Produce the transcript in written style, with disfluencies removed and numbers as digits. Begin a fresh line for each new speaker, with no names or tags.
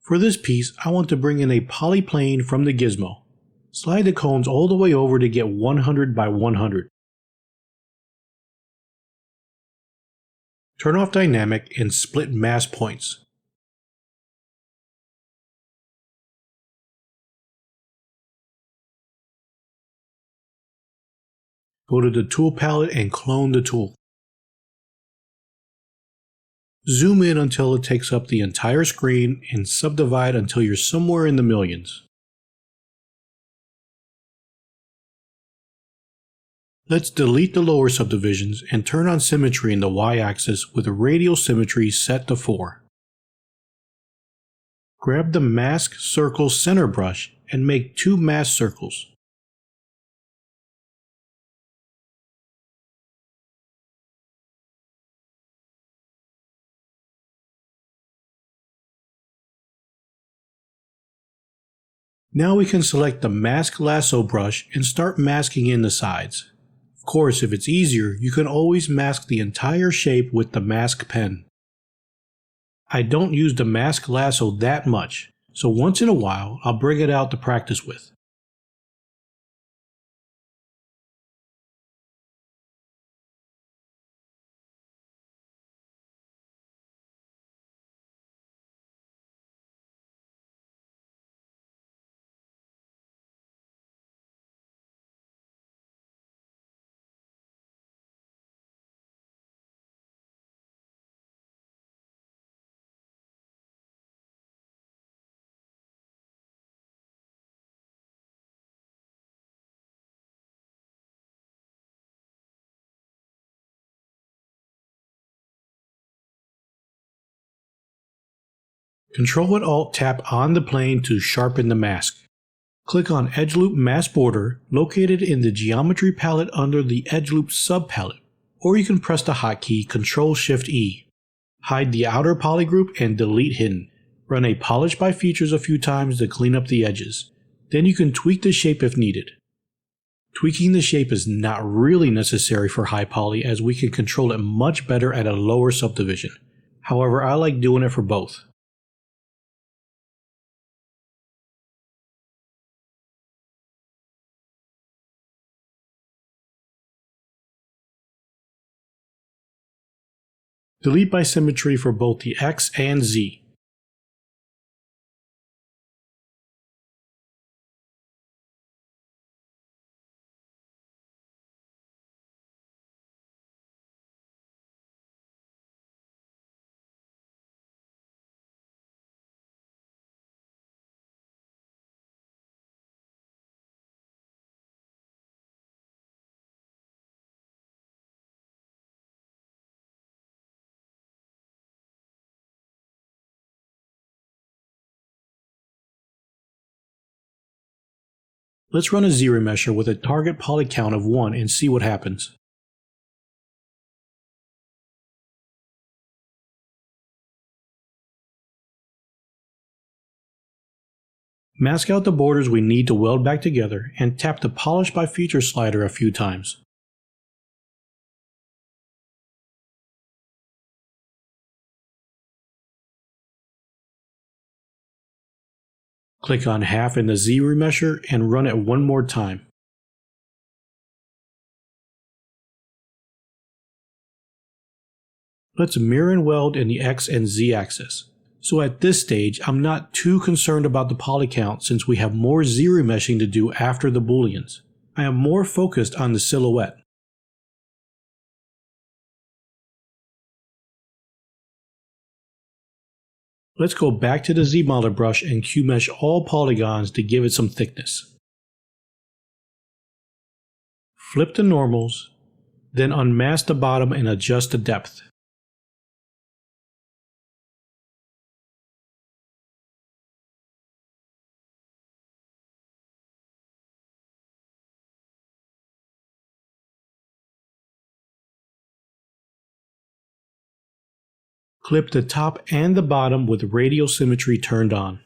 For this piece, I want to bring in a polyplane from the gizmo. Slide the cones all the way over to get 100 by 100. Turn off dynamic and split mask points. Go to the tool palette and clone the tool. Zoom in until it takes up the entire screen and subdivide until you're somewhere in the millions. Let's delete the lower subdivisions and turn on symmetry in the y-axis with radial symmetry set to 4. Grab the Mask Circle Center brush and make 2 mask circles. Now we can select the Mask Lasso brush and start masking in the sides. Of course, if it's easier, you can always mask the entire shape with the mask pen. I don't use the Mask Lasso that much, so once in a while I'll bring it out to practice with. Ctrl and Alt tap on the plane to sharpen the mask. Click on Edge Loop Mask Border located in the Geometry palette under the Edge Loop subpalette, or you can press the hotkey Ctrl-Shift-E. Hide the outer poly group and delete hidden. Run a Polish by Features a few times to clean up the edges. Then you can tweak the shape if needed. Tweaking the shape is not really necessary for high poly as we can control it much better at a lower subdivision. However, I like doing it for both. Delete by symmetry for both the X and Z. Let's run a Z-remesher with a target poly count of 1 and see what happens. Mask out the borders we need to weld back together and tap the Polish by Feature slider a few times. Click on half in the Z-remesher and run it one more time. Let's mirror and weld in the X and Z axis. So at this stage, I'm not too concerned about the poly count since we have more Z-remeshing to do after the booleans. I am more focused on the silhouette. Let's go back to the Z-modeler brush and Q-mesh all polygons to give it some thickness. Flip the normals, then unmask the bottom and adjust the depth. Clip the top and the bottom with radial symmetry turned on.